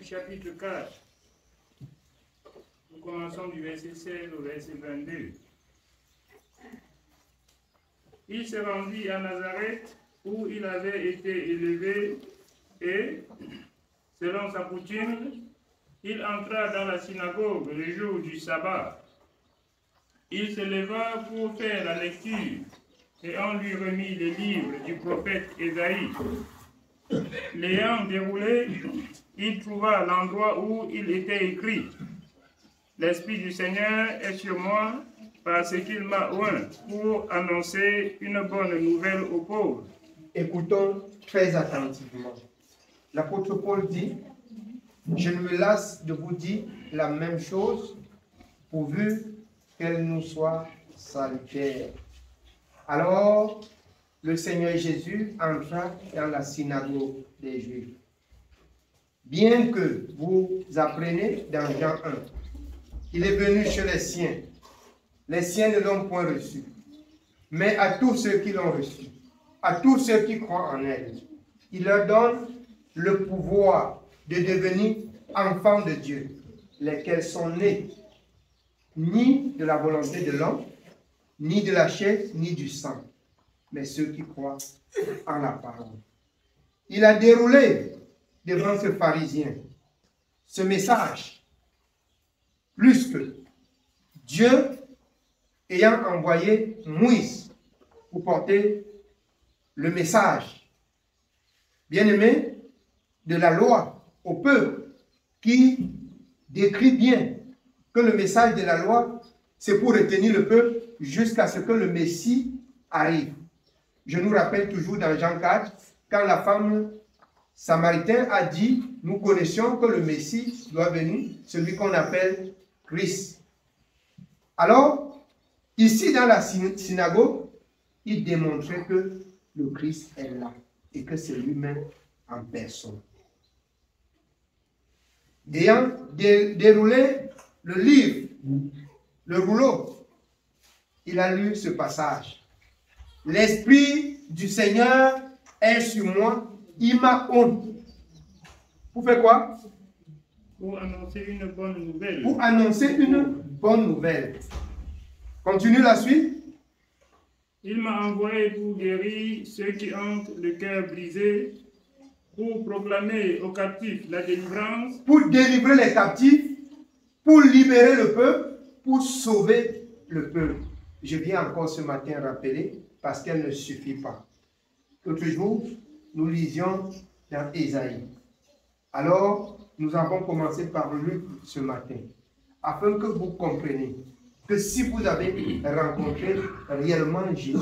chapitre 4. Nous commençons du verset 16 au verset 22. Il se rendit à Nazareth, où il avait été élevé, et, selon sa coutume, il entra dans la synagogue le jour du sabbat. Il se leva pour faire la lecture, et on lui remit les livres du prophète Ésaïe. L'ayant déroulé, il trouva l'endroit où il était écrit: « L'Esprit du Seigneur est sur moi, parce qu'il m'a oint pour annoncer une bonne nouvelle aux pauvres. » Écoutons très attentivement. L'apôtre Paul dit: « Je ne me lasse de vous dire la même chose, pourvu qu'elle nous soit salutaire. » Alors, le Seigneur Jésus entra dans la synagogue des Juifs. Bien que vous appreniez dans Jean 1 qu'il est venu chez les siens ne l'ont point reçu, mais à tous ceux qui l'ont reçu, à tous ceux qui croient en elle, il leur donne le pouvoir de devenir enfants de Dieu, lesquels sont nés ni de la volonté de l'homme, ni de la chair, ni du sang, mais ceux qui croient en la parole. Il a déroulé devant ce pharisien ce message, plus que Dieu ayant envoyé Moïse pour porter le message, bien-aimé, de la loi au peuple, qui décrit bien que le message de la loi, c'est pour retenir le peuple jusqu'à ce que le Messie arrive. Je nous rappelle toujours dans Jean 4, quand la femme samaritaine a dit: « Nous connaissions que le Messie doit venir, celui qu'on appelle Christ. » Alors, ici dans la synagogue, il démontrait que le Christ est là et que c'est lui-même en personne. Ayant déroulé le livre, le rouleau, il a lu ce passage. « L'Esprit du Seigneur est sur moi, il m'a oint. » Pour faire quoi? Pour annoncer une bonne nouvelle. Pour annoncer une bonne nouvelle. Continue la suite. Il m'a envoyé pour guérir ceux qui ont le cœur brisé, pour proclamer aux captifs la délivrance. Pour délivrer les captifs, pour libérer le peuple, pour sauver le peuple. Je viens encore ce matin rappeler, parce qu'elle ne suffit pas. L'autre jour, nous lisions dans Ésaïe. Alors, nous avons commencé par Luc ce matin, afin que vous compreniez que si vous avez rencontré réellement Jésus,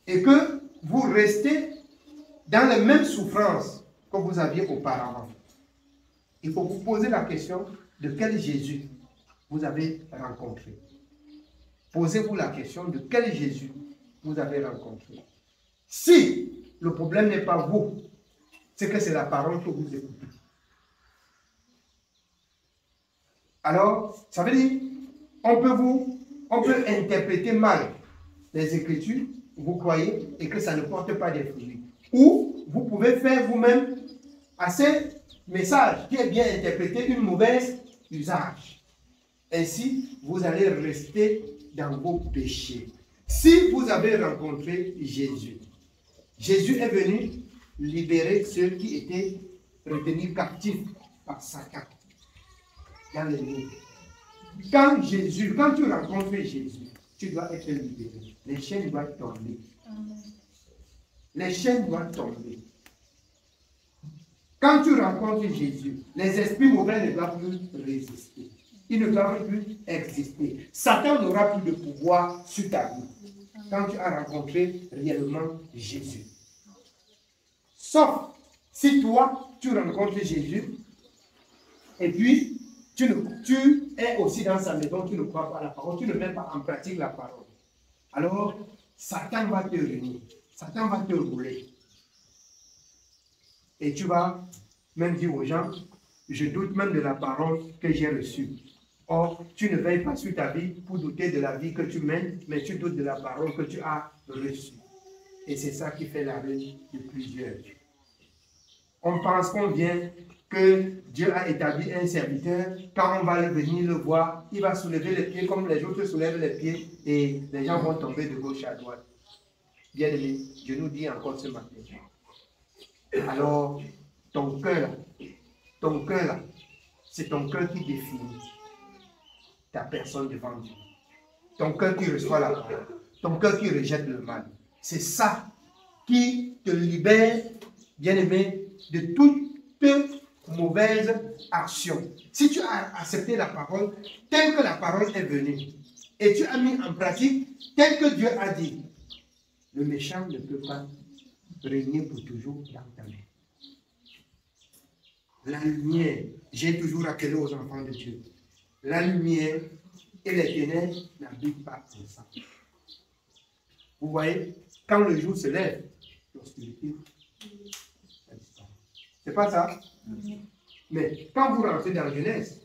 et que vous restez dans les mêmes souffrances que vous aviez auparavant, il faut vous poser la question de quel Jésus vous avez rencontré. Posez-vous la question de quel Jésus vous avez rencontré. Si le problème n'est pas vous, c'est que c'est la parole que vous écoutez. Alors, ça veut dire, on peut interpréter mal les Écritures, vous croyez, et que ça ne porte pas des fruits. Ou vous pouvez faire vous-même à ce message qui est bien interprété une mauvaise usage. Ainsi, vous allez rester dans vos péchés. Si vous avez rencontré Jésus, Jésus est venu libérer ceux qui étaient retenus captifs par Satan dans les livres. Quand tu rencontres Jésus, tu dois être libéré. Les chaînes doivent tomber. Les chaînes doivent tomber. Quand tu rencontres Jésus, les esprits mauvais ne doivent plus résister. Ils ne doivent plus exister. Satan n'aura plus de pouvoir sur ta vie quand tu as rencontré réellement Jésus. Sauf si toi, tu rencontres Jésus et puis tu es aussi dans sa maison, tu ne crois pas à la parole, tu ne mets pas en pratique la parole. Alors, Satan va te réunir, Satan va te rouler. Et tu vas même dire aux gens: je doute même de la parole que j'ai reçue. Or, tu ne veilles pas sur ta vie pour douter de la vie que tu mènes, mais tu doutes de la parole que tu as reçue. Et c'est ça qui fait la ruine de plusieurs. On pense qu'on vient que Dieu a établi un serviteur, quand on va venir le voir, il va soulever les pieds comme les autres soulèvent les pieds et les gens vont tomber de gauche à droite. Bien aimé, Dieu nous dit encore ce matin. Alors, ton cœur là, c'est ton cœur qui définit ta personne devant Dieu. Ton cœur qui reçoit la parole, ton cœur qui rejette le mal. C'est ça qui te libère, bien-aimé, de toute mauvaise action. Si tu as accepté la parole telle que la parole est venue et tu as mis en pratique tel que Dieu a dit, le méchant ne peut pas régner pour toujours dans ta main. La lumière, j'ai toujours rappelé aux enfants de Dieu, la lumière et les ténèbres n'habitent pas ensemble. Vous voyez, quand le jour se lève, l'obscurité, ça disparaît. C'est pas ça? Mais quand vous rentrez dans Genèse,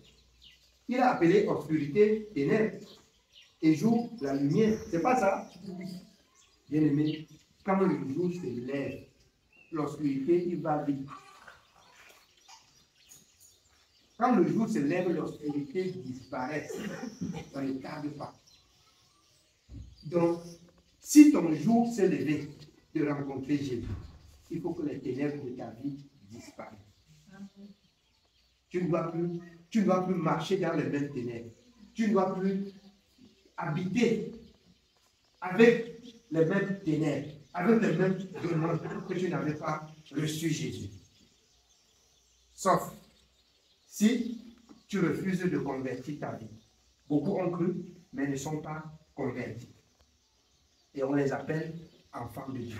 il a appelé obscurité ténèbres et jour la lumière. C'est pas ça? Bien aimé, quand le jour se lève, l'obscurité, il va vite. Quand le jour se lève, l'obscurité disparaît. Ça ne tarde pas. Donc, si ton jour s'est levé de rencontrer Jésus, il faut que les ténèbres de ta vie disparaissent. Tu ne dois plus marcher dans les mêmes ténèbres. Tu ne dois plus habiter avec les mêmes ténèbres, avec les mêmes démons que tu n'avais pas reçu Jésus. Sauf si tu refuses de convertir ta vie. Beaucoup ont cru, mais ne sont pas convertis. Et on les appelle enfants de Dieu.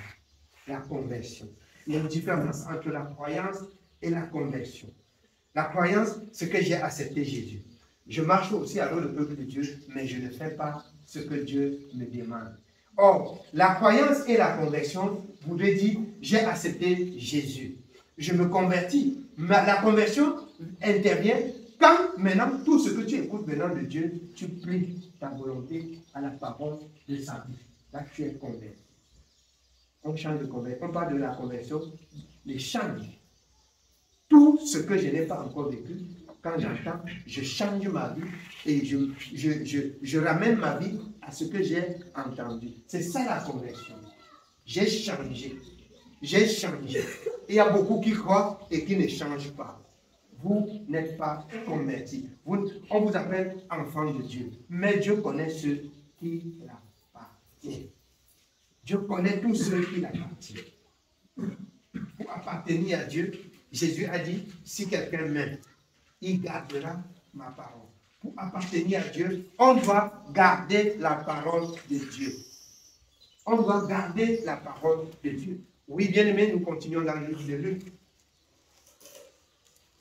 La conversion. Il y a une différence entre la croyance et la conversion. La croyance, c'est que j'ai accepté Jésus. Je marche aussi avec le peuple de Dieu, mais je ne fais pas ce que Dieu me demande. Or, la croyance et la conversion voulaient dire, j'ai accepté Jésus. Je me convertis. Mais la conversion intervient quand maintenant, tout ce que tu écoutes venant de Dieu, tu plies ta volonté à la parole de sa vie. Là, tu es converti. On change de conversion. On parle de la conversion, les changes. Tout ce que je n'ai pas encore vécu, quand j'entends, je change ma vie et je ramène ma vie à ce que j'ai entendu. C'est ça la conversion. J'ai changé. J'ai changé. Il y a beaucoup qui croient et qui ne changent pas. Vous n'êtes pas convertis. On vous appelle enfant de Dieu. Mais Dieu connaît ceux qui l'appartiennent. Dieu connaît tous ceux qui l'appartiennent. Pour appartenir à Dieu, Jésus a dit, si quelqu'un m'aime, il gardera ma parole. Pour appartenir à Dieu, on doit garder la parole de Dieu. On doit garder la parole de Dieu. Oui, bien aimé, nous continuons dans le livre de Luc.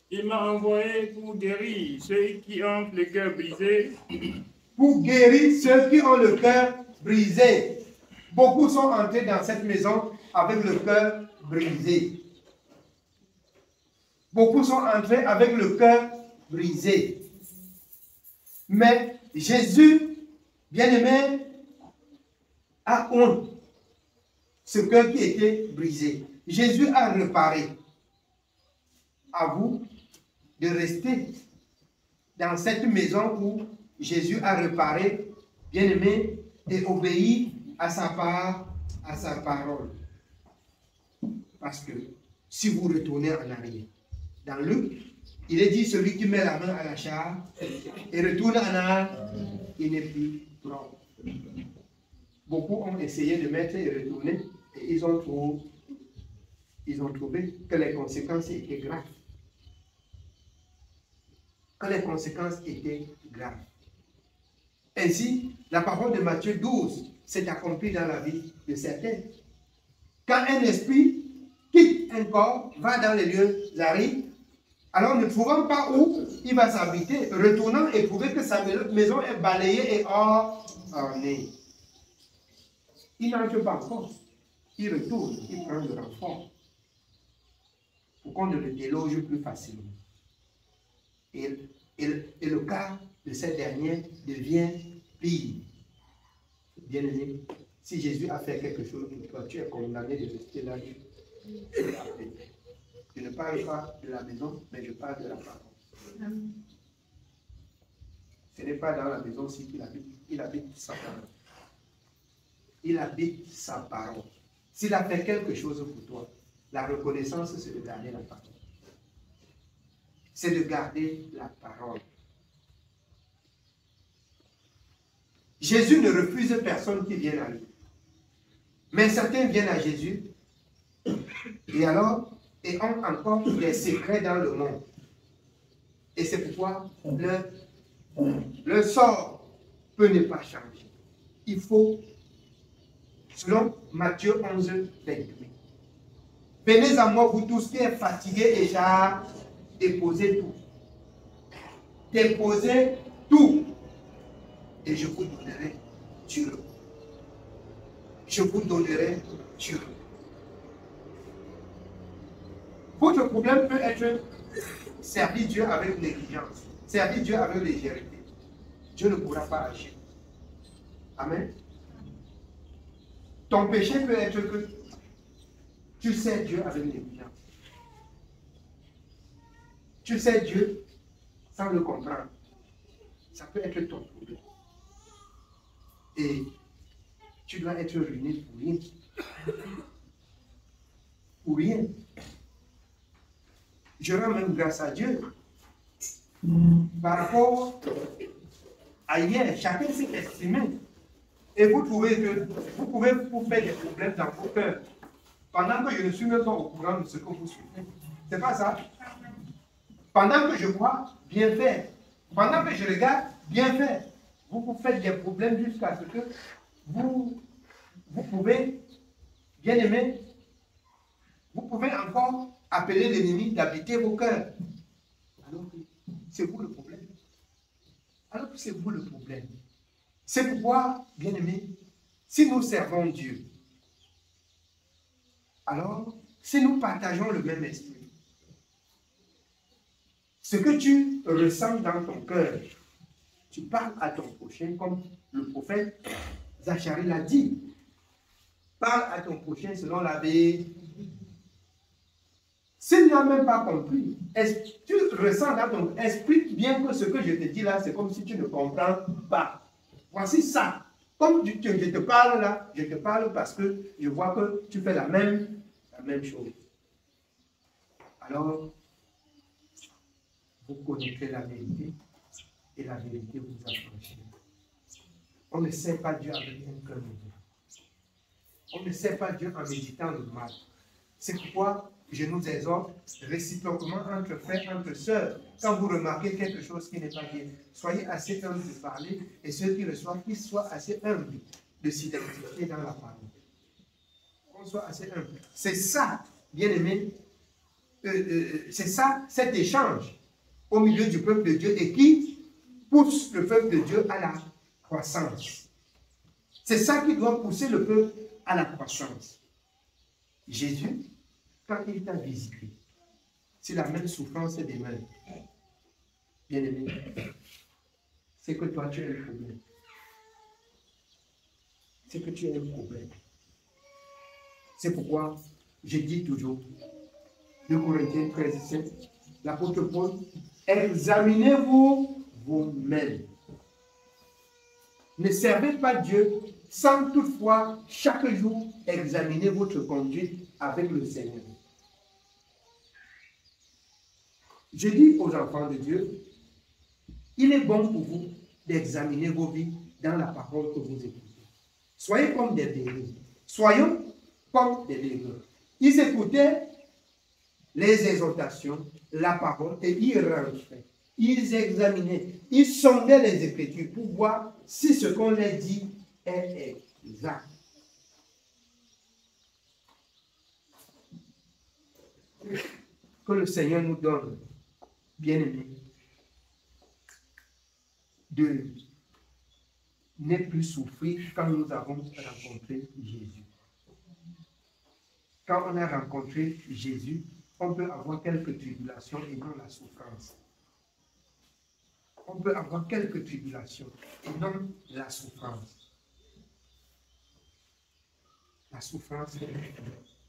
Il m'a envoyé pour guérir ceux qui ont le cœur brisé. Pour guérir ceux qui ont le cœur brisé. Beaucoup sont entrés dans cette maison avec le cœur brisé. Beaucoup sont entrés avec le cœur brisé. Mais Jésus, bien-aimé, a honte ce cœur qui était brisé. Jésus a réparé. À vous de rester dans cette maison où Jésus a réparé, bien-aimé, et obéi à sa parole. Parce que si vous retournez en arrière, dans Luc, il est dit celui qui met la main à la charge et retourne en arrière, il n'est plus propre. Beaucoup ont essayé de mettre et retourner et ils ont trouvé que les conséquences étaient graves. Que les conséquences étaient graves. Ainsi, la parole de Matthieu 12 s'est accomplie dans la vie de certains. Quand un esprit quitte un corps, va dans les lieux arides, alors ne trouvant pas où il va s'habiter, retournant et trouver que sa maison est balayée et ornée. Il n'entre pas encore. Il retourne, il prend le renfort pour qu'on ne le déloge plus facilement. Et le cas de cette dernière devient pire. Bien-aimé, si Jésus a fait quelque chose pour toi, tu es condamné de rester là. Je ne parle pas de la maison, mais je parle de la parole. Ce n'est pas dans la maison aussi qu'il habite. Il habite sa parole. Il habite sa parole. S'il a fait quelque chose pour toi, la reconnaissance, c'est de garder la parole. C'est de garder la parole. Jésus ne refuse personne qui vient à lui. Mais certains viennent à Jésus et alors, et ont encore des secrets dans le monde. Et c'est pourquoi le sort peut ne pas changer. Il faut, selon Matthieu 11, 28. Venez à moi, vous tous qui êtes fatigués et chargés, déposez tout. Déposez tout. Et je vous donnerai du repos. Je vous donnerai du repos. Votre problème peut être servir Dieu avec négligence, servir Dieu avec légèreté. Dieu ne pourra pas agir. Amen. Ton péché peut être que tu sers Dieu avec négligence. Tu sers Dieu sans le comprendre. Ça peut être ton problème. Et tu dois être ruiné pour rien. Pour rien. Je rends même grâce à Dieu. Par rapport à hier, chacun s'est estimé. Et vous trouvez que vous pouvez vous faire des problèmes dans vos cœurs. Pendant que je ne suis même pas au courant de ce que vous souffrez. C'est pas ça. Pendant que je vois, bien faire. Pendant que je regarde, bien faire. Vous vous faites des problèmes jusqu'à ce que vous pouvez, bien aimé, vous pouvez encore appeler l'ennemi d'habiter vos cœurs. Alors que c'est vous le problème. Alors que c'est vous le problème. C'est pourquoi, bien aimé, si nous servons Dieu, alors si nous partageons le même esprit, ce que tu ressens dans ton cœur, tu parles à ton prochain comme le prophète Zacharie l'a dit. Parle à ton prochain selon la Bible. S'il n'a même pas compris, tu ressens dans ton esprit bien que ce que je te dis là, c'est comme si tu ne comprends pas. Voici ça. Comme je te parle là, je te parle parce que je vois que tu fais la même chose. Alors, vous connaîtrez la vérité et la vérité vous affranchira. On ne sait pas Dieu avec un cœur mauvais. On ne sait pas Dieu en méditant le mal. C'est pourquoi je nous exhorte réciproquement entre frères, entre sœurs. Quand vous remarquez quelque chose qui n'est pas bien, soyez assez humbles de parler et ceux qui reçoivent, qu'ils soient assez humbles de s'identifier dans la parole. Qu'on soit assez humble. C'est ça, bien aimé, c'est ça, cet échange au milieu du peuple de Dieu et qui pousse le peuple de Dieu à la croissance. C'est ça qui doit pousser le peuple à la croissance. Jésus, quand il t'a visité, si la même souffrance demeure, bien aimé, c'est que toi tu as un problème. C'est que tu as un problème. C'est pourquoi je dis toujours, 2 Corinthiens 13, 7, l'apôtre Paul, examinez-vous vous-même. Ne servez pas Dieu sans toutefois chaque jour examiner votre conduite avec le Seigneur. Je dis aux enfants de Dieu, il est bon pour vous d'examiner vos vies dans la parole que vous écoutez. Soyez comme des bénis. Soyons comme des bénis. Ils écoutaient les exhortations, la parole, et ils rentraient. Ils examinaient, ils sondaient les Écritures pour voir si ce qu'on leur dit est exact. Que le Seigneur nous donne, bien-aimés, de ne plus souffrir quand nous avons rencontré Jésus. Quand on a rencontré Jésus, on peut avoir quelques tribulations et non la souffrance. On peut avoir quelques tribulations et non la souffrance. La souffrance, c'est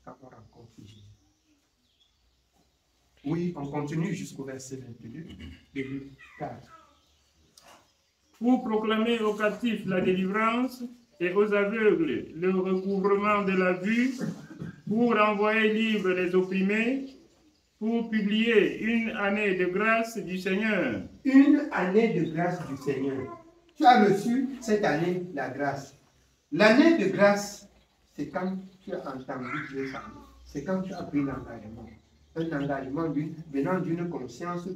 quand on rencontre Jésus. Oui, on continue jusqu'au verset 22, début 4. Pour proclamer aux captifs la délivrance et aux aveugles le recouvrement de la vue, pour renvoyer libres les opprimés, pour publier une année de grâce du Seigneur. Une année de grâce du Seigneur. Tu as reçu cette année la grâce. L'année de grâce, c'est quand tu as entendu Dieu parler. C'est quand tu as pris l'engagement. Un engagement venant d'une conscience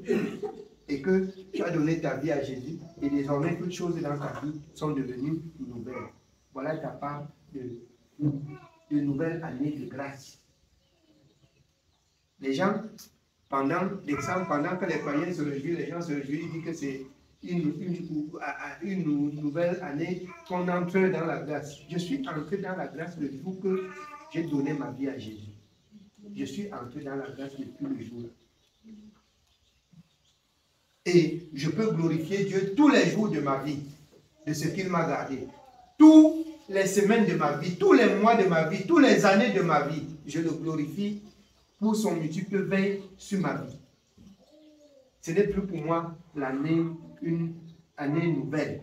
et que tu as donné ta vie à Jésus et désormais toutes choses dans ta vie sont devenues nouvelles. Voilà ta part de nouvelle année de grâce. Les gens, pendant que les païens se réjouissent, les gens se réjouissent, ils disent que c'est une nouvelle année qu'on entre dans la grâce. Je suis entré dans la grâce le jour que j'ai donné ma vie à Jésus. Je suis entré dans la grâce depuis le jour. Et je peux glorifier Dieu tous les jours de ma vie, de ce qu'il m'a gardé. Toutes les semaines de ma vie, tous les mois de ma vie, toutes les années de ma vie, je le glorifie pour son multiple veille sur ma vie. Ce n'est plus pour moi une année nouvelle.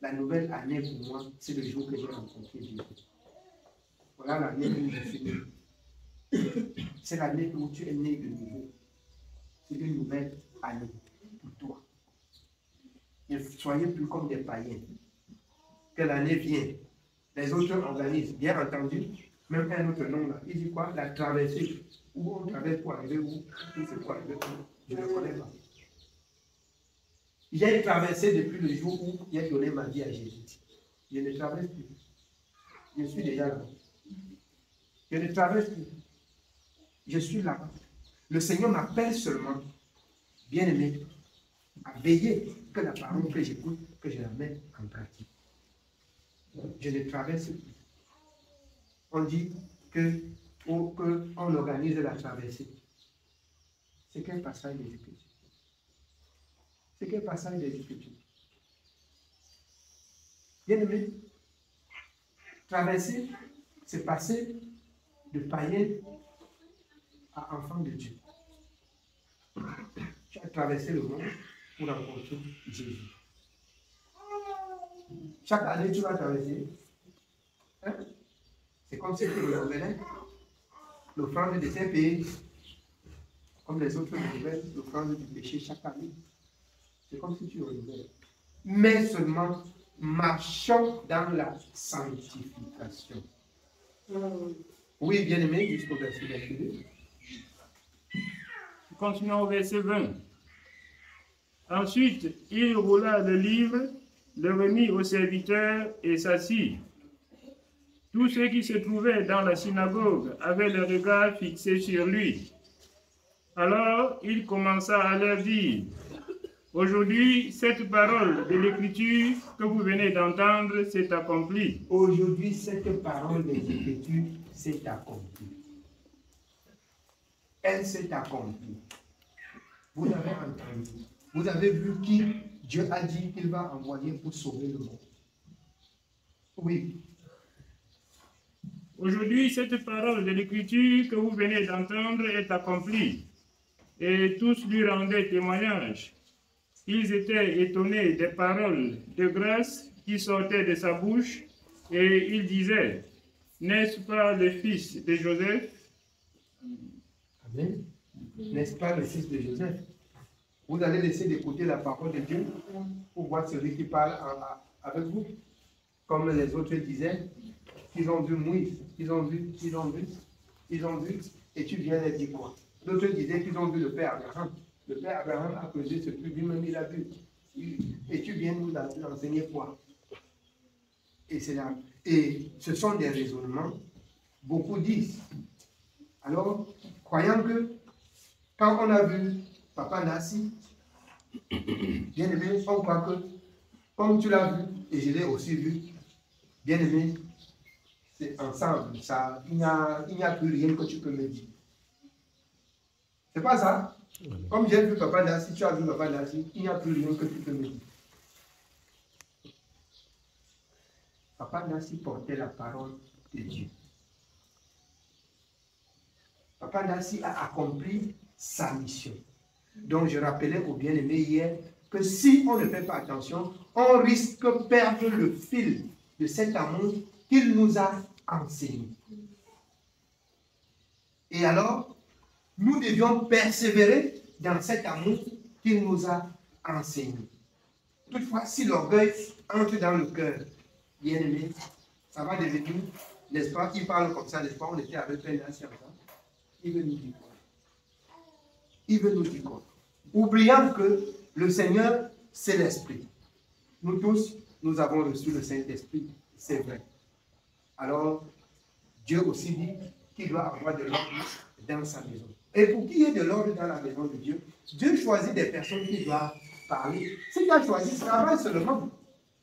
La nouvelle année pour moi, c'est le jour que j'ai rencontré Dieu. Voilà l'année où je suis né. C'est l'année où tu es né de nouveau. C'est une nouvelle année pour toi. Ne soyez plus comme des païens. Que l'année vient. Les autres organisent, bien entendu, même un autre nom là. Il dit quoi? La traversée. Où on traverse pour arriver où? C'est quoi arriver où? Je ne connais pas. J'ai traversé depuis le jour où j'ai donné ma vie à Jésus. Je ne traverse plus. Je suis déjà là. Je ne traverse plus. Je suis là. Le Seigneur m'appelle seulement, bien-aimé, à veiller que la parole que j'écoute, que je la mette en pratique. Je ne traverse plus. On dit qu'on organise la traversée. C'est quel passage des Écritures? C'est quel passage des Écritures? Bien-aimé, traverser, c'est passer de païen à enfant de Dieu. Tu as traversé le monde pour rencontrer Jésus. Chaque année, tu vas traverser. Hein? C'est comme si tu renouvelais l'offrande de tes pays. Comme les autres renouvellent l'offrande du péché chaque année. C'est comme si tu renouvelles. Mais seulement marchons dans la sanctification. Oui, bien-aimé, jusqu'au verset 22. Continuons au verset 20. Ensuite, il roula le livre, le remit au serviteur et s'assit. Tous ceux qui se trouvaient dans la synagogue avaient le regard fixé sur lui. Alors, il commença à leur dire, « Aujourd'hui, cette parole de l'Écriture que vous venez d'entendre s'est accomplie. » Aujourd'hui, cette parole de l'Écriture s'est accomplie. Elle s'est accomplie. Vous avez entendu. Vous avez vu qui Dieu a dit qu'il va envoyer pour sauver le monde. Oui. Aujourd'hui, cette parole de l'Écriture que vous venez d'entendre est accomplie. Et tous lui rendaient témoignage. Ils étaient étonnés des paroles de grâce qui sortaient de sa bouche, et ils disaient, « N'est-ce pas le fils de Joseph? » Amen. N'est-ce pas le fils de Joseph? Vous allez laisser d'écouter la parole de Dieu pour voir celui qui parle avec vous. Comme les autres disaient, ils ont vu Moïse, ils ont vu, et tu viens leur dire quoi? D'autres disaient qu'ils ont vu le Père Abraham. Le Père Abraham a pesé ce plus, lui-même il a vu. Et tu viens nous enseigner quoi? Et c'est là. Et ce sont des raisonnements. Beaucoup disent. Alors, croyant que quand on a vu Papa Nassi, bien aimé, on croit que comme tu l'as vu, et je l'ai aussi vu, bien aimé, c'est ensemble. Ça, il n'y a plus rien que tu peux me dire. C'est pas ça? Comme j'ai vu Papa Nassi, tu as vu Papa Nassi, il n'y a plus rien que tu peux me dire. Papa Nassi portait la parole de Dieu. Papa Nassi a accompli sa mission. Donc, je rappelais aux bien-aimés hier que si on ne fait pas attention, on risque de perdre le fil de cet amour qu'il nous a enseigné. Et alors, nous devions persévérer dans cet amour qu'il nous a enseigné. Toutefois, si l'orgueil entre dans le cœur, bien aimé, ça va devenir, n'est-ce pas, il parle comme ça, n'est-ce pas, on était avec un ancien, il veut nous dire quoi? Il veut nous dire quoi? Oubliant que le Seigneur, c'est l'Esprit. Nous tous, nous avons reçu le Saint-Esprit, c'est vrai. Alors, Dieu aussi dit qu'il doit avoir de l'ordre dans sa maison. Et pour qu'il y ait de l'ordre dans la maison de Dieu, Dieu choisit des personnes qui doivent parler. S'il a choisi, travaille seulement.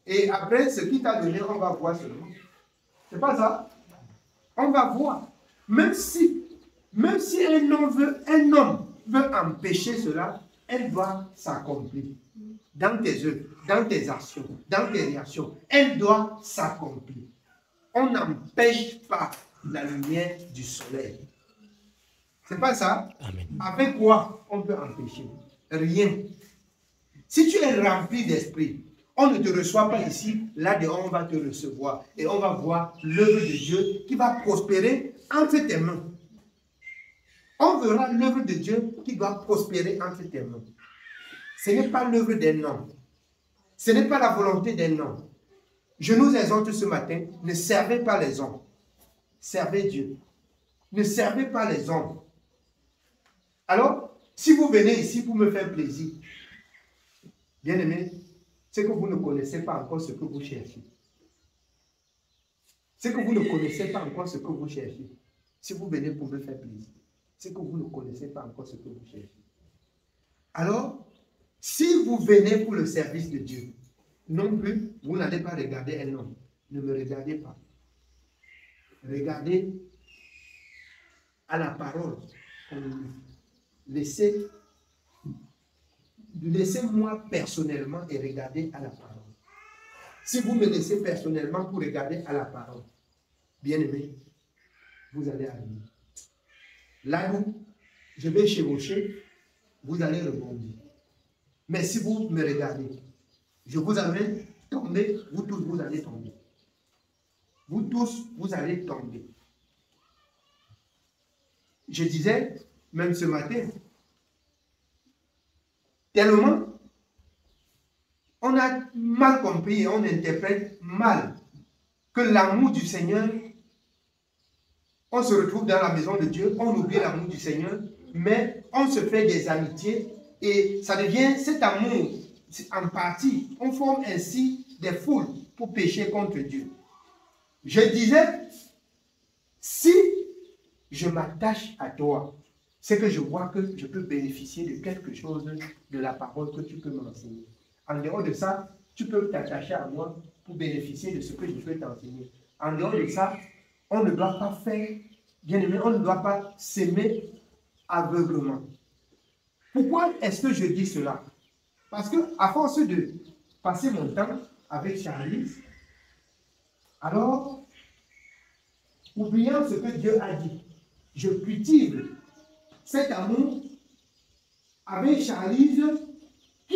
Et après, ce qu'il t'a donné, on va voir seulement. C'est pas ça? On va voir. Même si un homme veut empêcher cela, elle doit s'accomplir. Dans tes œuvres, dans tes actions, dans tes réactions, elle doit s'accomplir. On n'empêche pas la lumière du soleil. C'est pas ça? Amen. Avec quoi on peut empêcher? Rien. Si tu es rempli d'esprit, on ne te reçoit pas ici, là-dedans on va te recevoir. Et on va voir l'œuvre de Dieu qui va prospérer entre tes mains. On verra l'œuvre de Dieu qui doit prospérer entre tes mains. Ce n'est pas l'œuvre d'un homme. Ce n'est pas la volonté d'un homme. Je nous exhorte ce matin, ne servez pas les hommes. Servez Dieu. Ne servez pas les hommes. Alors, si vous venez ici pour me faire plaisir, bien aimé, c'est que vous ne connaissez pas encore ce que vous cherchez. C'est que vous ne connaissez pas encore ce que vous cherchez. Si vous venez pour me faire plaisir, c'est que vous ne connaissez pas encore ce que vous cherchez. Alors, si vous venez pour le service de Dieu, non plus, vous n'allez pas regarder un homme. Ne me regardez pas. Regardez à la parole. Laissez-moi personnellement et regardez à la parole. Si vous me laissez personnellement pour regarder à la parole, bien aimé, vous allez arriver. Là où je vais chevaucher, vous allez rebondir. Mais si vous me regardez, je vous amène tomber, vous tous, vous allez tomber. Vous tous, vous allez tomber. Je disais, même ce matin, tellement on a mal compris et on interprète mal que l'amour du Seigneur, on se retrouve dans la maison de Dieu, on oublie l'amour du Seigneur, mais on se fait des amitiés et ça devient cet amour en partie. On forme ainsi des foules pour pécher contre Dieu. Je disais, si je m'attache à toi, c'est que je vois que je peux bénéficier de quelque chose de la parole que tu peux m'enseigner. En dehors de ça, tu peux t'attacher à moi pour bénéficier de ce que je peux t'enseigner. En dehors de ça, on ne doit pas faire, bien aimé, on ne doit pas s'aimer aveuglement. Pourquoi est-ce que je dis cela? Parce que à force de passer mon temps avec Charlie, alors, oubliant ce que Dieu a dit, je cultive cet amour avec Charlie qui,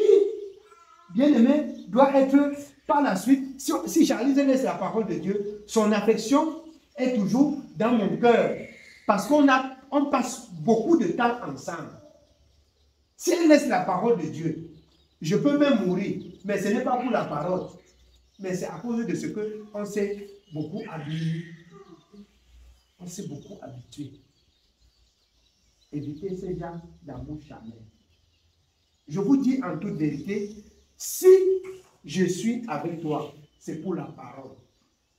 bien aimé, doit être par la suite, si Charlie laisse la parole de Dieu, son affection est toujours dans mon cœur. Parce qu'on passe beaucoup de temps ensemble. Si elle laisse la parole de Dieu, je peux même mourir, mais ce n'est pas pour la parole. Mais c'est à cause de ce qu'on s'est beaucoup habitué. On s'est beaucoup habitué. Évitez ces gens d'amour charnel. Je vous dis en toute vérité, si je suis avec toi, c'est pour la parole.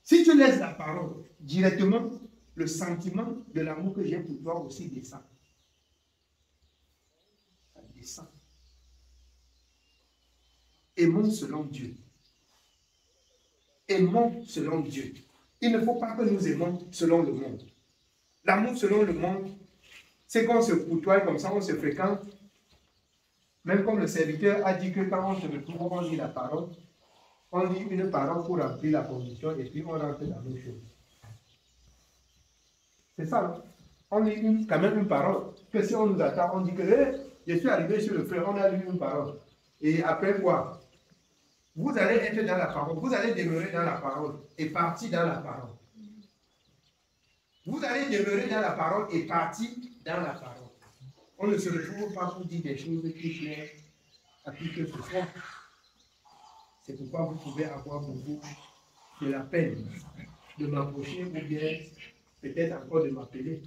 Si tu laisses la parole, directement, le sentiment de l'amour que j'ai pour toi aussi descend. Ça descend. Aimons selon Dieu. Aimons selon Dieu. Il ne faut pas que nous aimons selon le monde. L'amour selon le monde, c'est qu'on se côtoie comme ça, on se fréquente. Même comme le serviteur a dit que quand on se retrouve, on lit la parole, on lit une parole pour remplir la condition et puis on rentre dans l'autre chose. C'est ça, non? on lit quand même une parole. Que si on nous attend, on dit que je suis arrivé sur le feu, on a lu une parole. Et après quoi? Vous allez être dans la parole, vous allez demeurer dans la parole et partir dans la parole. Vous allez demeurer dans la parole et partir dans la parole. On ne se retrouve pas pour dire des choses qui plaisent à qui que ce soit. C'est pourquoi vous pouvez avoir pour vous de la peine de m'approcher ou bien peut-être encore de m'appeler.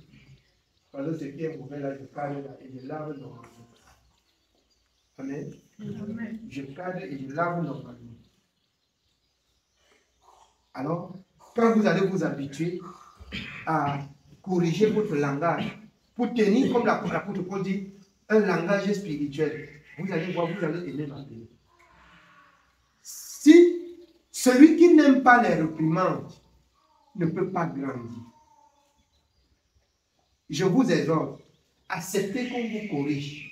Parce que ce qui est mauvais là, je cadre là et je lave normalement. Amen. Amen. Je cadre et je lave normalement. Alors, quand vous allez vous habituer à corriger votre langage, pour tenir, comme l'apôtre Paul dit, un langage spirituel, vous allez voir, vous allez aimer m'appeler. Si celui qui n'aime pas les réprimandes ne peut pas grandir, je vous exhorte, acceptez qu'on vous corrige.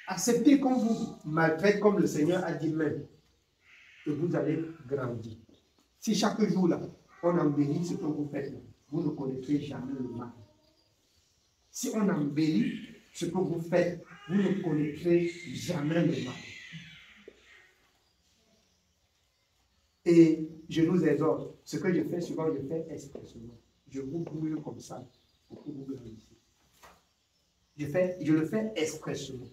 Acceptez qu'on vous maltraite comme le Seigneur a dit même. Et vous allez grandir. Si chaque jour là, on embellit ce que vous faites, vous ne connaîtrez jamais le mal. Si on embellit ce que vous faites, vous ne connaîtrez jamais le mal. Et je nous exhorte, ce que je fais souvent, je fais expressément. Je vous brûle comme ça pour que vous grandissiez. Je le fais expressément.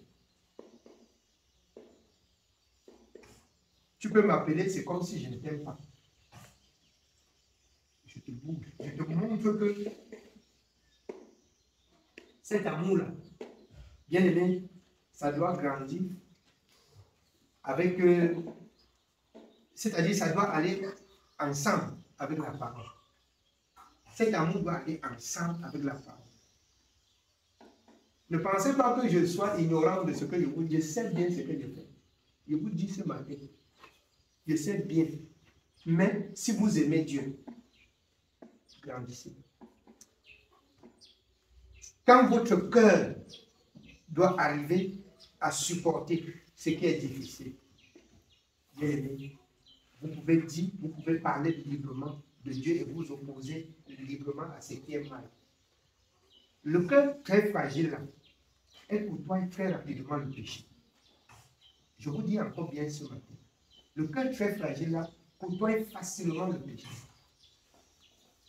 Tu peux m'appeler, c'est comme si je ne t'aime pas. Je te bouge, je te montre que cet amour-là, bien aimé, ça doit grandir avec, c'est-à-dire ça doit aller ensemble avec la parole. Cet amour doit aller ensemble avec la parole. Ne pensez pas que je sois ignorant de ce que je vous dis. Je sais bien ce que je fais. Je vous dis ce matin. Je sais bien. Mais si vous aimez Dieu, grandissez. Quand votre cœur doit arriver à supporter ce qui est difficile, bien aimé, vous pouvez dire, vous pouvez parler librement de Dieu et vous opposer librement à ce qui est mal. Le cœur très fragile là, elle côtoie très rapidement le péché. Je vous dis encore bien ce matin. Le cœur très fragile là côtoie facilement le péché.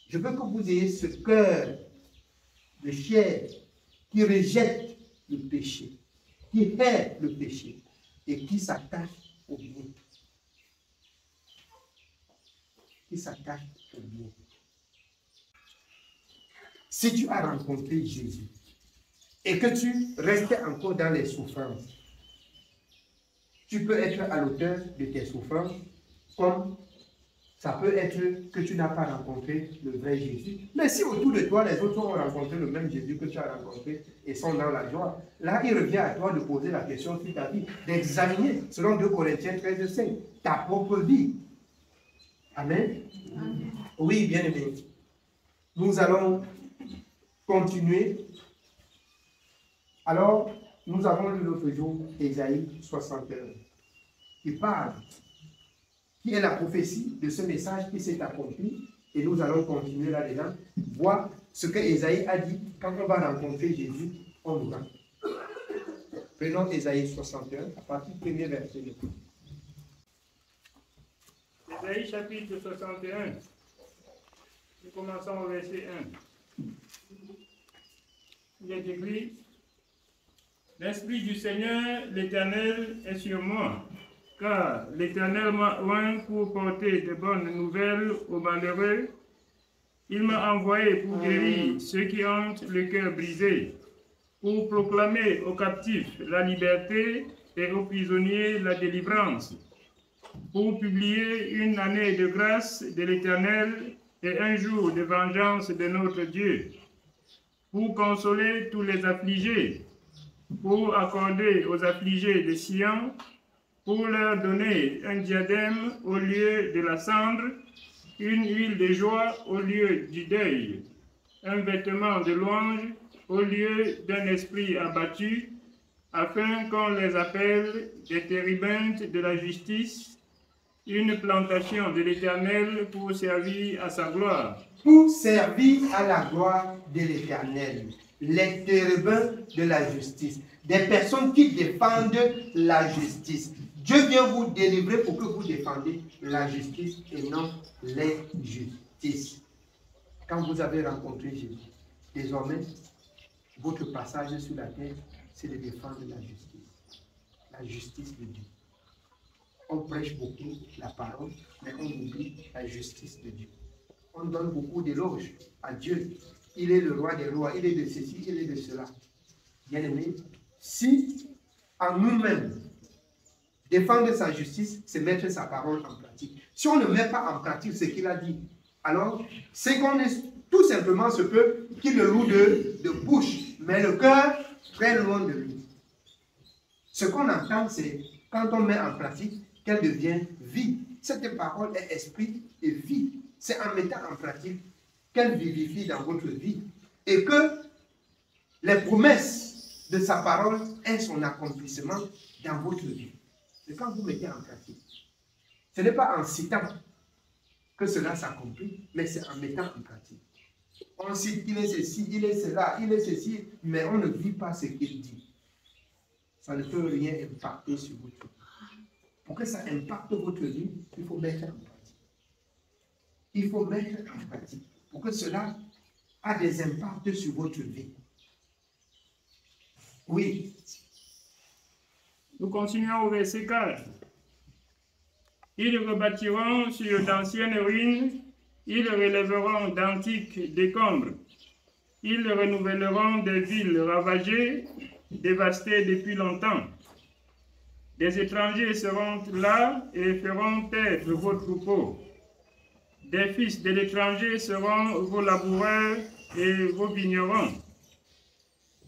Je veux que vous ayez ce cœur de chair qui rejette le péché, qui hait le péché et qui s'attache au bien. Qui s'attache au bien. Si tu as rencontré Jésus et que tu restes encore dans les souffrances, tu peux être à l'auteur de tes souffrances, comme ça peut être que tu n'as pas rencontré le vrai Jésus. Mais si autour de toi, les autres ont rencontré le même Jésus que tu as rencontré et sont dans la joie, là, il revient à toi de poser la question sur ta vie, d'examiner, selon 2 Corinthiens 13:5, ta propre vie. Amen. Amen. Oui, bien aimé. Nous allons continuer. Alors, nous avons lu l'autre jour Ésaïe 61, qui parle, qui est la prophétie de ce message qui s'est accompli. Et nous allons continuer là-dedans, voir ce que Ésaïe a dit. Quand on va rencontrer Jésus, on nous va. Prenons Ésaïe 61, à partir du premier verset. Ésaïe chapitre 61. Nous commençons au verset 1. Il est écrit: L'Esprit du Seigneur, l'Éternel, est sur moi, car l'Éternel m'a oint pour porter de bonnes nouvelles aux malheureux. Il m'a envoyé pour guérir ceux qui ont le cœur brisé, pour proclamer aux captifs la liberté et aux prisonniers la délivrance, pour publier une année de grâce de l'Éternel et un jour de vengeance de notre Dieu, pour consoler tous les affligés, pour accorder aux affligés de Sion, pour leur donner un diadème au lieu de la cendre, une huile de joie au lieu du deuil, un vêtement de louange au lieu d'un esprit abattu, afin qu'on les appelle des térébintes de la justice, une plantation de l'Éternel pour servir à sa gloire. pour servir à la gloire de l'Éternel, les chérubins de la justice, des personnes qui défendent la justice. Dieu vient vous délivrer pour que vous défendez la justice et non l'injustice. Quand vous avez rencontré Jésus, désormais, votre passage sur la terre, c'est de défendre la justice de Dieu. On prêche beaucoup la parole, mais on oublie la justice de Dieu. On donne beaucoup d'éloges à Dieu. Il est le roi des rois, il est de ceci, il est de cela. Bien aimé, si en nous-mêmes, défendre sa justice, c'est mettre sa parole en pratique. Si on ne met pas en pratique ce qu'il a dit, alors c'est qu'on est tout simplement ce peu qui le loue de bouche, mais le cœur très loin de lui. Ce qu'on entend, c'est quand on met en pratique qu'elle devient vie. Cette parole est esprit et vie. C'est en mettant en pratique qu'elle vivifie dans votre vie et que les promesses de sa parole aient son accomplissement dans votre vie. C'est quand vous mettez en pratique. Ce n'est pas en citant que cela s'accomplit, mais c'est en mettant en pratique. On cite il est ceci, il est cela, il est ceci, mais on ne vit pas ce qu'il dit. Ça ne peut rien impacter sur votre vie. Pour que ça impacte votre vie, il faut mettre en pratique. Il faut mettre en pratique pour que cela a des impacts sur votre vie. Oui. Nous continuons au verset 4. Ils rebâtiront sur d'anciennes ruines, ils relèveront d'antiques décombres, ils renouvelleront des villes ravagées, dévastées depuis longtemps. Des étrangers seront là et feront paître vos troupeaux. Des fils de l'étranger seront vos laboureurs et vos vignerons.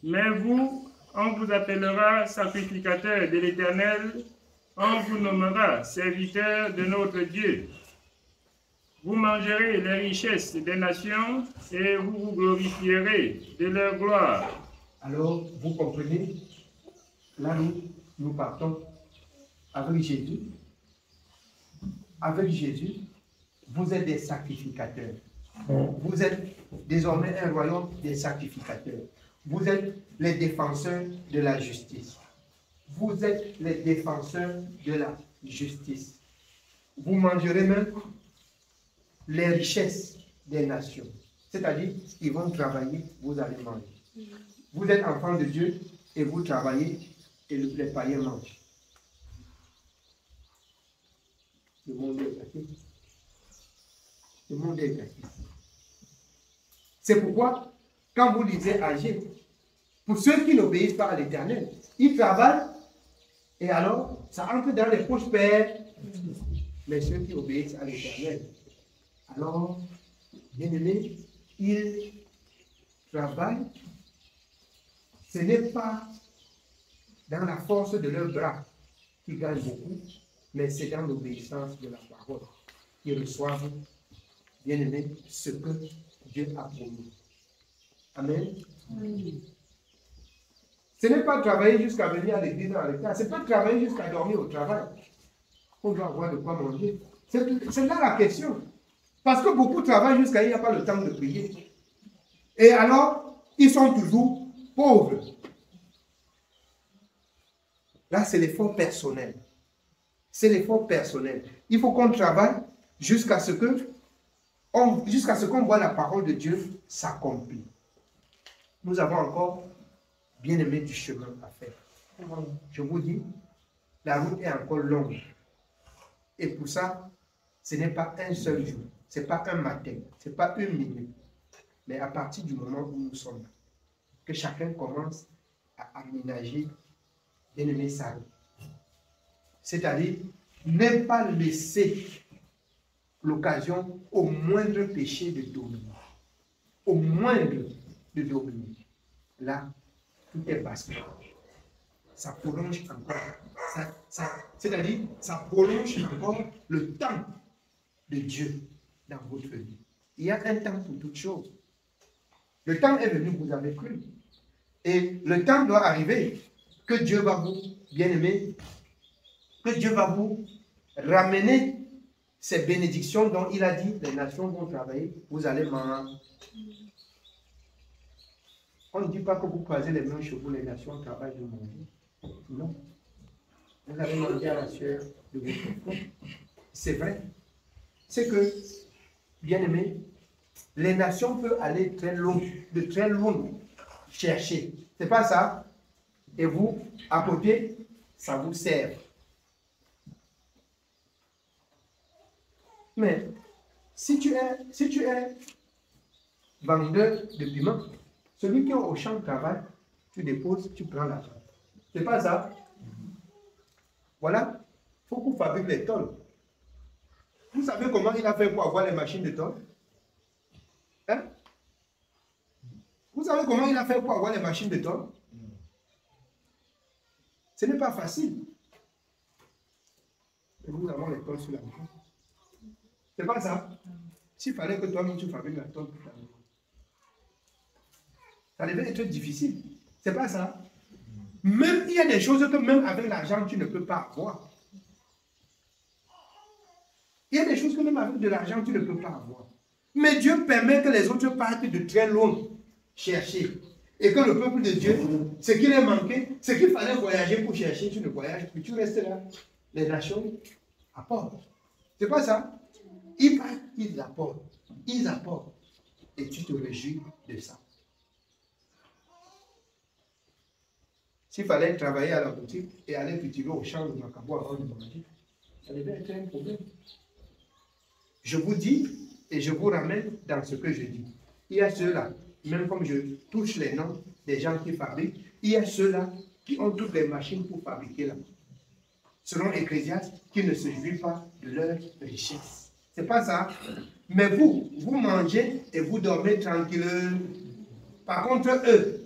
Mais vous, on vous appellera sacrificateur de l'Éternel, on vous nommera serviteur de notre Dieu. Vous mangerez les richesses des nations et vous vous glorifierez de leur gloire. Alors, vous comprenez, là nous partons avec Jésus. Avec Jésus, vous êtes des sacrificateurs. Vous êtes désormais un royaume des sacrificateurs. Vous êtes les défenseurs de la justice. Vous êtes les défenseurs de la justice. Vous mangerez même les richesses des nations. C'est-à-dire, ils vont travailler, vous allez manger. Vous êtes enfants de Dieu et vous travaillez et les païens mangent. Le monde est gâté. Le monde est gâté. C'est pourquoi, quand vous lisez Agé, pour ceux qui n'obéissent pas à l'Éternel, ils travaillent et alors ça entre dans les poches pères. Mais ceux qui obéissent à l'Éternel, alors, bien aimés, ils travaillent. Ce n'est pas dans la force de leurs bras qu'ils gagnent beaucoup, mais c'est dans l'obéissance de la parole qu'ils reçoivent, bien aimés, ce que Dieu a promis. Amen. Oui. Ce n'est pas travailler jusqu'à venir à l'église dans l'état, ce n'est pas travailler jusqu'à dormir au travail. On doit avoir de quoi manger. C'est là la question. Parce que beaucoup travaillent jusqu'à il n'y a pas le temps de prier. Et alors, ils sont toujours pauvres. Là, c'est l'effort personnel. C'est l'effort personnel. Il faut qu'on travaille jusqu'à ce qu'on voit la parole de Dieu s'accomplir. Nous avons encore, bien aimé, du chemin à faire. Je vous dis, la route est encore longue. Et pour ça, ce n'est pas un seul jour, ce n'est pas un matin, ce n'est pas une minute. Mais à partir du moment où nous sommes là, que chacun commence à aménager, bien aimé, sa route. C'est-à-dire, ne pas laisser l'occasion au moindre péché de dominer. Au moindre de dominer. Là, tout est basculé. Ça prolonge encore. C'est-à-dire, ça prolonge encore le temps de Dieu dans votre vie. Il y a un temps pour toutes choses. Le temps est venu, vous avez cru. Et le temps doit arriver que Dieu va vous, bien aimé, que Dieu va vous ramener ces bénédictions dont il a dit, les nations vont travailler, vous allez manger. On ne dit pas que vous croisez les mains chez vous, les nations travaillent de manger. Non. Vous allez manger à la sueur de votre front. C'est vrai. C'est que, bien aimé, les nations peuvent aller de très loin chercher. C'est pas ça. Et vous, à côté, ça vous sert. Mais si tu es vendeur de piment, celui qui est au champ de travail, tu déposes, tu prends l'argent. C'est pas ça. Voilà. Il faut qu'on fabrique les tôles. Vous savez comment il a fait pour avoir les machines de tôles? Hein? Vous savez comment il a fait pour avoir les machines de tôles? Ce n'est pas facile. Et nous avons les tôles sur la maison. C'est pas ça. S'il fallait que toi-même tu fabriques la tôle pour ta maison, ça devait être difficile. C'est pas ça. Même il y a des choses que même avec l'argent tu ne peux pas avoir. Il y a des choses que même avec de l'argent tu ne peux pas avoir. Mais Dieu permet que les autres partent de très loin chercher. Et que le peuple de Dieu, ce qui leur manquait, ce qu'il fallait voyager pour chercher, tu ne voyages plus, tu restes là. Les nations apportent. C'est pas ça. Ils partent, ils apportent. Ils apportent. Et tu te réjouis de ça. S'il fallait travailler à la boutique et aller cultiver au champ de Macabo avant de manger, ça devait être un problème. Je vous dis et je vous ramène dans ce que je dis. Il y a ceux-là, même comme je touche les noms des gens qui fabriquent, il y a ceux-là qui ont toutes les machines pour fabriquer là. Selon Ecclésiaste, qui ne se jouit pas de leur richesse. C'est pas ça. Mais vous mangez et vous dormez tranquille. Par contre, eux,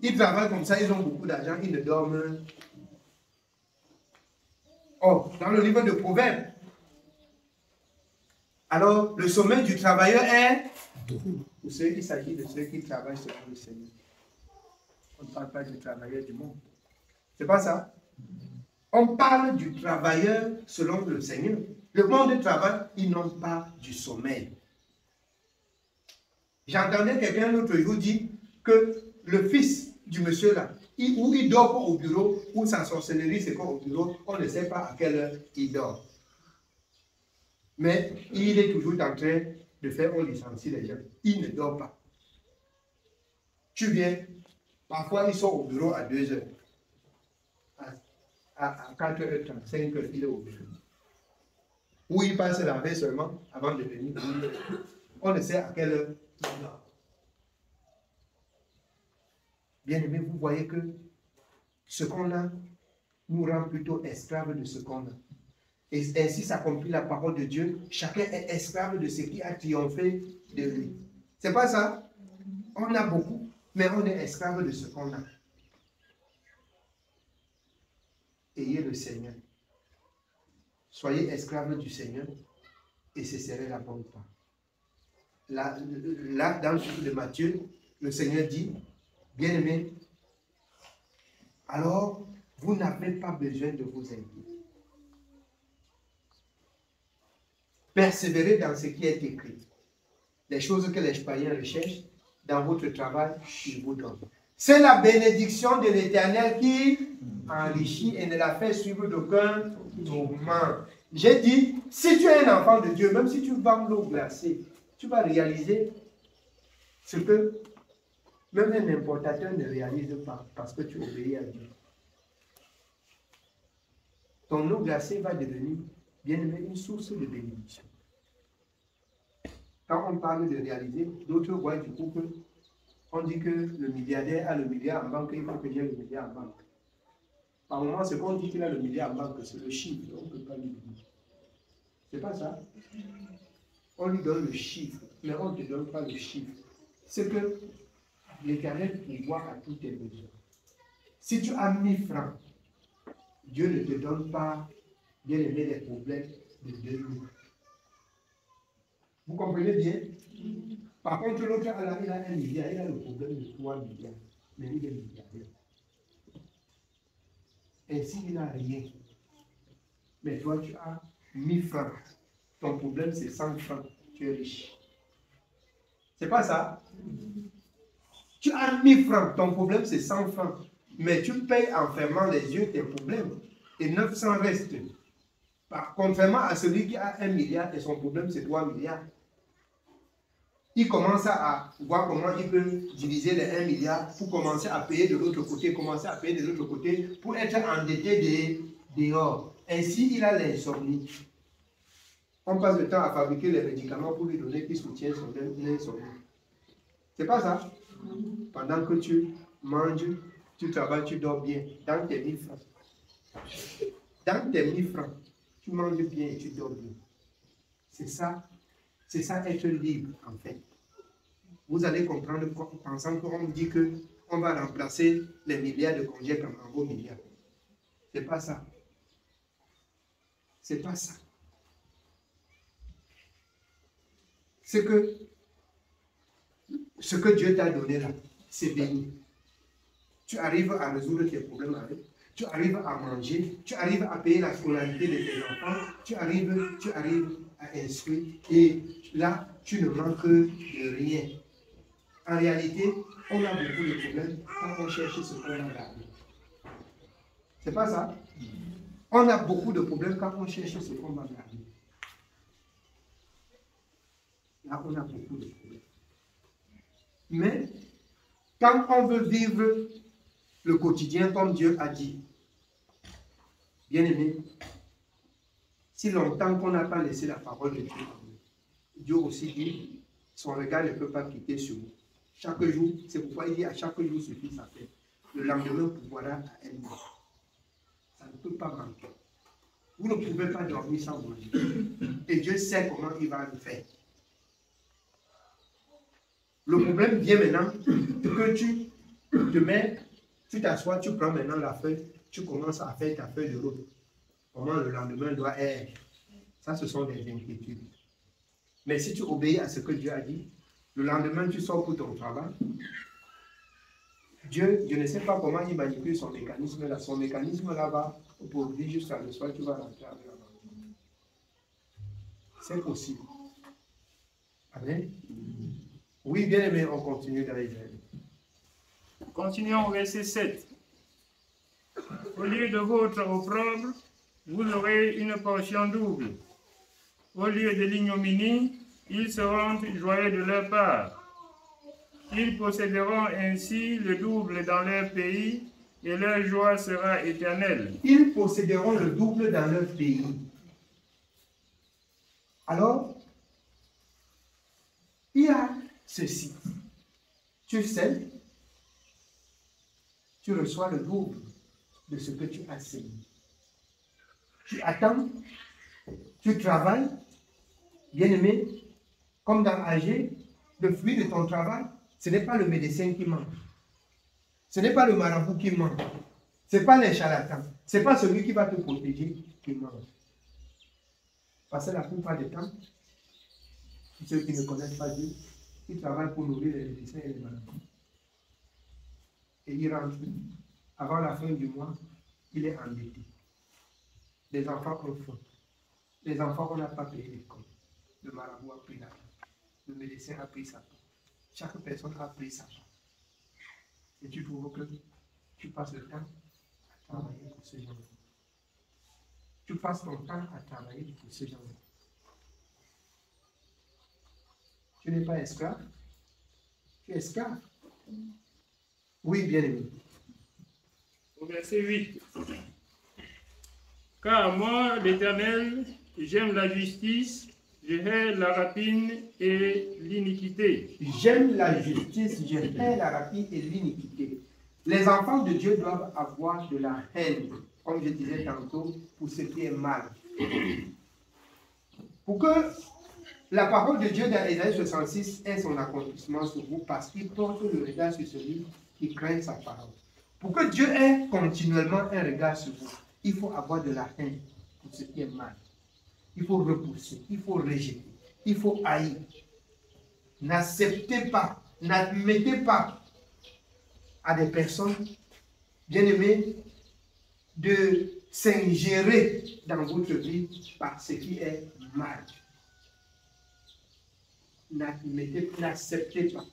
ils travaillent comme ça, ils ont beaucoup d'argent, ils ne dorment. Oh, dans le livre de Proverbes, alors le sommeil du travailleur est pour ceux qui s'agit de ceux qui travaillent selon le Seigneur. On ne parle pas du travailleur du monde. C'est pas ça. On parle du travailleur selon le Seigneur. Le monde du travail, ils n'ont pas du sommeil. J'entendais quelqu'un l'autre jour dire que le fils du monsieur là, où il dort au bureau, où sa sorcellerie c'est au bureau, on ne sait pas à quelle heure il dort. Mais il est toujours en train de faire un licencié les gens. Il ne dort pas. Tu viens, parfois ils sont au bureau à 2 heures. À 4h30, 5h, il est au bureau. Ou il passe la veille seulement avant de venir. On ne sait à quelle heure il dort. Bien aimé, vous voyez que ce qu'on a nous rend plutôt esclaves de ce qu'on a. Et ainsi s'accomplit la parole de Dieu. Chacun est esclave de ce qui a triomphé de lui. C'est pas ça? On a beaucoup, mais on est esclave de ce qu'on a. Ayez le Seigneur. Soyez esclaves du Seigneur et ce serait la bonne part. Là, dans le livre de Matthieu, le Seigneur dit, bien-aimés, alors vous n'avez pas besoin de vous inquiéter. Persévérez dans ce qui est écrit. Les choses que les païens recherchent, dans votre travail, ils vous donnent. C'est la bénédiction de l'Éternel qui enrichit et ne la fait suivre d'aucun tourment. J'ai dit, si tu es un enfant de Dieu, même si tu vends l'eau glacée, tu vas réaliser ce que même un importateur ne réalise pas parce que tu obéis à Dieu. Ton eau glacée va devenir, bien aimé, une source de bénédiction. Quand on parle de réaliser, d'autres voient du coup que on dit que le milliardaire a le milliard en banque, il faut que j'ai le milliard en banque. Par moment, ce qu'on dit qu'il a le milliard en banque, c'est le chiffre, on ne peut pas lui dire. C'est pas ça. On lui donne le chiffre, mais on ne te donne pas le chiffre. C'est que l'Éternel pourvoit à tous tes besoins. Si tu as 1000 francs, Dieu ne te donne pas, bien aimé, des problèmes de 2000. Vous comprenez bien? Par contre, l'autre, il a 1 milliard, il a le problème de 3 milliards. Mais il est milliardaire. Ainsi, il n'a rien. Mais toi, tu as 1000 francs. ton problème c'est 100 francs, tu es riche. C'est pas ça? Tu as 1000 francs, ton problème c'est 100 francs. Mais tu payes en fermant les yeux tes problèmes. Et 900 restent. Contrairement à celui qui a 1 milliard et son problème c'est 3 milliards. Il commence à voir comment il peut diviser les 1 milliard pour commencer à payer de l'autre côté, pour être endetté dehors. Ainsi, il a l'insomnie. On passe le temps à fabriquer les médicaments pour lui donner qui soutient son insomnie. C'est pas ça? Pendant que tu manges, tu travailles, tu dors bien. Dans tes 1000 francs. Dans tes 1000 francs, tu manges bien et tu dors bien. C'est ça être libre en fait. Vous allez comprendre pensant qu'on dit qu'on va remplacer les milliards de congés comme un gros milliard. C'est pas ça. C'est pas ça. C'est que ce que Dieu t'a donné là, c'est béni. Tu arrives à résoudre tes problèmes avec. Tu arrives à manger, tu arrives à payer la scolarité de tes enfants, tu arrives à instruire et là, tu ne manques de rien. En réalité, on a beaucoup de problèmes quand on cherche ce qu'on a gardé. C'est pas ça? On a beaucoup de problèmes quand on cherche ce qu'on va garder. Là, on a beaucoup de problèmes. Mais, quand on veut vivre le quotidien comme Dieu a dit, bien aimé, si longtemps qu'on n'a pas laissé la parole de Dieu, Dieu aussi dit, son regard ne peut pas quitter sur nous. Chaque jour, c'est pourquoi il dit à chaque jour suffit sa paix. Le lendemain pourvoira à elle-même. Ça ne peut pas manquer. Vous ne pouvez pas dormir sans manger. Et Dieu sait comment il va le faire. Le problème vient maintenant que tu te mets, tu t'assois, tu prends maintenant la feuille, tu commences à faire ta feuille de route. Comment le lendemain doit être. Ça, ce sont des inquiétudes. Mais si tu obéis à ce que Dieu a dit, le lendemain, tu sors pour ton travail. Dieu, je ne sais pas comment il manipule son mécanisme là. Son mécanisme là-bas, pour dire jusqu'à le soir, tu vas rentrer avec la main. C'est possible. Amen. Oui, bien aimé, on continue dans les versets. Continuons au verset 7. Au lieu de votre opprobre, vous aurez une portion double. Au lieu de l'ignominie, ils seront joyeux de leur part. Ils posséderont ainsi le double dans leur pays et leur joie sera éternelle. Ils posséderont le double dans leur pays. Alors, il y a ceci. Tu sais, tu reçois le double de ce que tu as semé. Tu attends, tu travailles, bien-aimé, comme dans AG, le fruit de ton travail, ce n'est pas le médecin qui manque. Ce n'est pas le marabout qui manque. Ce n'est pas les charlatans. Ce n'est pas celui qui va te protéger qui manque. Parce que la plupart des temps, ceux qui ne connaissent pas Dieu, ils travaillent pour nourrir les médecins et les marabouts. Et ils rentrent. Avant la fin du mois, il est endetté. Les enfants ont faim. Les enfants, on n'a pas payé l'école. Le marabout a pris la part. Le médecin a pris sa part. Chaque personne a pris sa part. Et tu trouves que tu passes le temps à travailler pour ces gens-là. Tu passes ton temps à travailler pour ces gens-là. Tu n'es pas esclave. Tu es esclave. Oui, bien aimé. Au verset 8. Car moi, l'Éternel, j'aime la justice, je hais la rapine et l'iniquité. J'aime la justice, je hais la rapine et l'iniquité. Les enfants de Dieu doivent avoir de la haine, comme je disais tantôt, pour ce qui est mal. Pour que la parole de Dieu dans Ésaïe 66 ait son accomplissement sur vous, parce qu'il porte le regard sur celui qui craint sa parole. Pour que Dieu ait continuellement un regard sur vous, il faut avoir de la haine pour ce qui est mal. Il faut repousser, il faut rejeter, il faut haïr. N'acceptez pas, n'admettez pas à des personnes bien-aimées de s'ingérer dans votre vie par ce qui est mal. n'acceptez pas.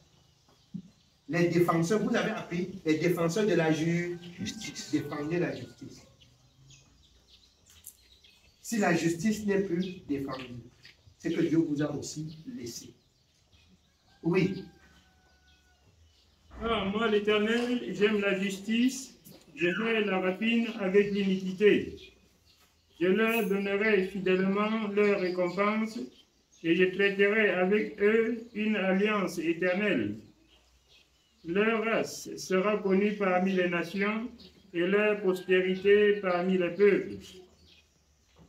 Les défenseurs, vous avez appris, les défenseurs de la justice, défendez la justice. Si la justice n'est plus défendue, c'est que Dieu vous a aussi laissé. Oui. Ah, moi, l'Éternel, j'aime la justice, je vais la rapine avec l'iniquité. Je leur donnerai fidèlement leur récompense et je traiterai avec eux une alliance éternelle. Leur race sera connue parmi les nations et leur postérité parmi les peuples.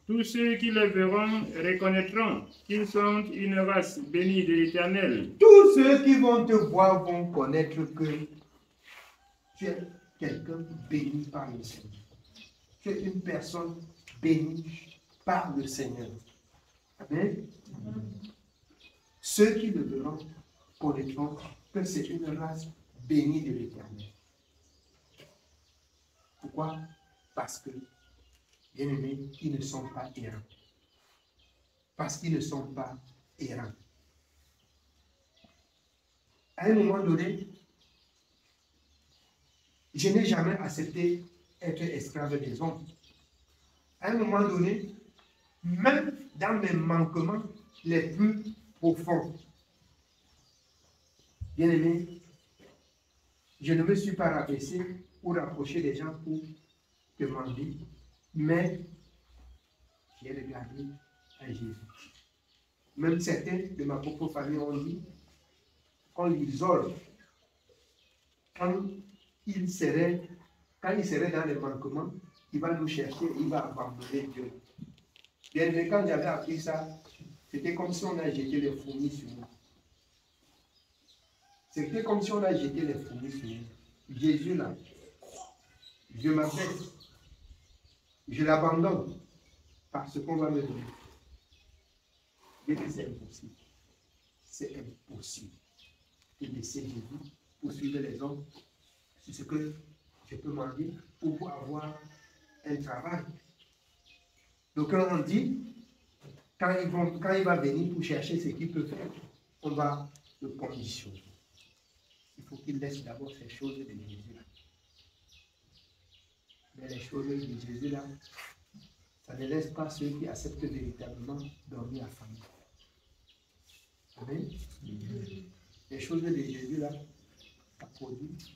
Tous ceux qui le verront reconnaîtront qu'ils sont une race bénie de l'Éternel. Tous ceux qui vont te voir vont connaître que tu es quelqu'un béni par le Seigneur. Tu es une personne bénie par le Seigneur. Amen. Ceux qui le verront connaîtront que c'est une race bénie de l'Éternel. Pourquoi? Parce que, bien aimés, ils ne sont pas errants. Parce qu'ils ne sont pas errants. À un moment donné, je n'ai jamais accepté être esclave des hommes. À un moment donné, même dans mes manquements les plus profonds, bien aimé, je ne me suis pas rabaissé ou rapproché des gens pour demander, mais j'ai regardé à Jésus. Même certains de ma propre famille ont dit qu'on l'isole quand il serait dans les manquements, il va nous chercher, il va abandonner Dieu. Bien, mais quand j'avais appris ça, c'était comme si on a jeté les fourmis sur nous. C'était comme si on a jeté les fourmis sur nous. Jésus là, je m'abaisse, je l'abandonne parce qu'on va me donner. Mais c'est impossible. C'est impossible de laisser Jésus poursuivre les hommes. C'est ce que je peux m'en dire pour avoir un travail. Donc quand on dit, quand il va venir pour chercher ce qu'il peut faire, on va le conditionner. Il faut qu'il laisse d'abord ces choses de Jésus-là. Mais les choses de Jésus-là, ça ne laisse pas ceux qui acceptent véritablement dormir à famille. Amen. Les choses de Jésus-là, ça produit.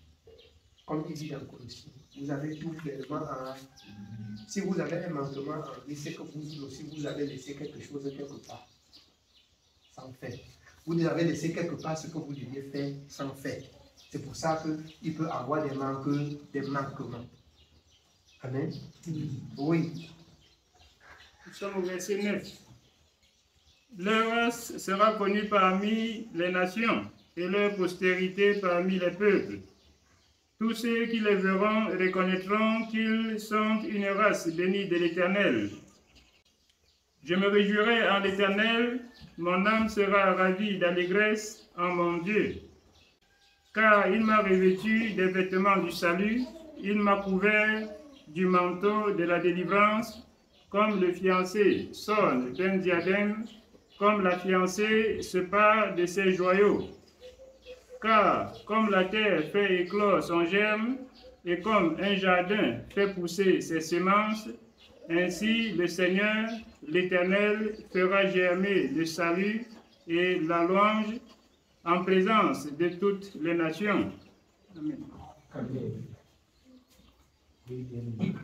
Comme il dit dans Colossiens, vous avez tout pleinement en. Si vous avez un manquement en vie, c'est que vous aussi vous avez laissé quelque chose quelque part, sans faire. Vous avez laissé quelque part ce que vous deviez faire sans faire. C'est pour ça qu'il peut avoir des manquements. Amen. Oui. Nous sommes au verset 9. Leur race sera connue parmi les nations et leur postérité parmi les peuples. Tous ceux qui les verront reconnaîtront qu'ils sont une race bénie de l'Éternel. Je me réjouirai en l'Éternel, mon âme sera ravie d'allégresse en mon Dieu. Car il m'a revêtu des vêtements du salut, il m'a couvert du manteau de la délivrance, comme le fiancé sonne d'un diadème, comme la fiancée se pare de ses joyaux. Car comme la terre fait éclore son germe, et comme un jardin fait pousser ses semences, ainsi le Seigneur, l'Éternel, fera germer le salut et la louange en présence de toutes les nations. Amen. Amen. Oui, bien aimé.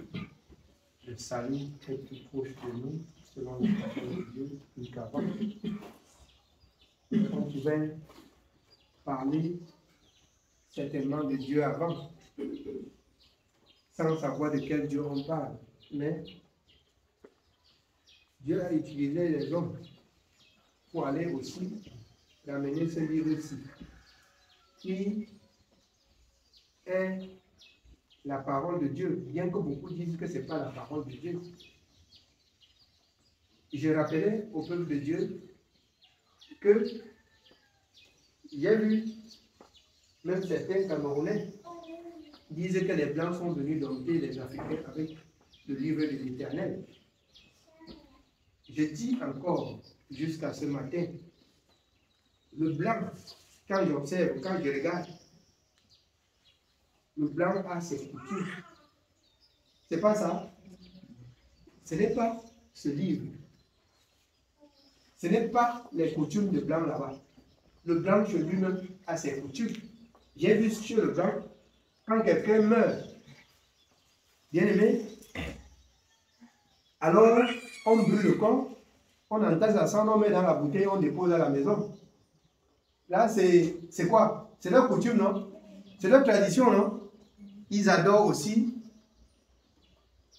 Le salut est plus proche de nous, selon le parole de Dieu, plus qu'avant. On pouvait parler certainement de Dieu avant, sans savoir de quel Dieu on parle. Mais Dieu a utilisé les hommes pour aller aussi ramener ce livre-ci, qui est la parole de Dieu, bien que beaucoup disent que ce n'est pas la parole de Dieu. Je rappelais au peuple de Dieu que j'ai vu même certains Camerounais disent que les Blancs sont venus dompter les Africains avec le livre de l'Éternel. Je dis encore jusqu'à ce matin Le blanc, quand j'observe, quand je regarde, le blanc a ses coutumes. C'est pas ça? Ce n'est pas ce livre. Ce n'est pas les coutumes de blanc là-bas. Le blanc chez lui-même a ses coutumes. J'ai vu chez le blanc, quand quelqu'un meurt, bien aimé, alors on brûle le corps, on entasse la sang, on met dans la bouteille, on dépose à la maison. Là, c'est quoi? C'est leur coutume, non? C'est leur tradition, non? Ils adorent aussi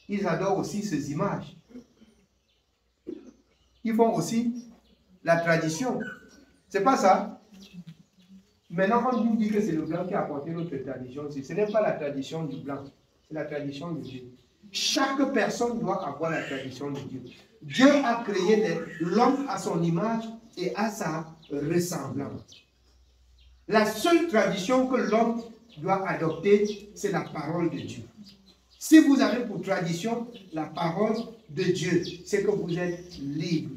ces images. Ils font aussi la tradition. C'est pas ça? Maintenant, on nous dit que c'est le blanc qui a apporté notre tradition. Ce n'est pas la tradition du blanc, c'est la tradition de Dieu. Chaque personne doit avoir la tradition de Dieu. Dieu a créé l'homme à son image et à sa ressemblance. La seule tradition que l'homme doit adopter, c'est la parole de Dieu. Si vous avez pour tradition la parole de Dieu, c'est que vous êtes libre.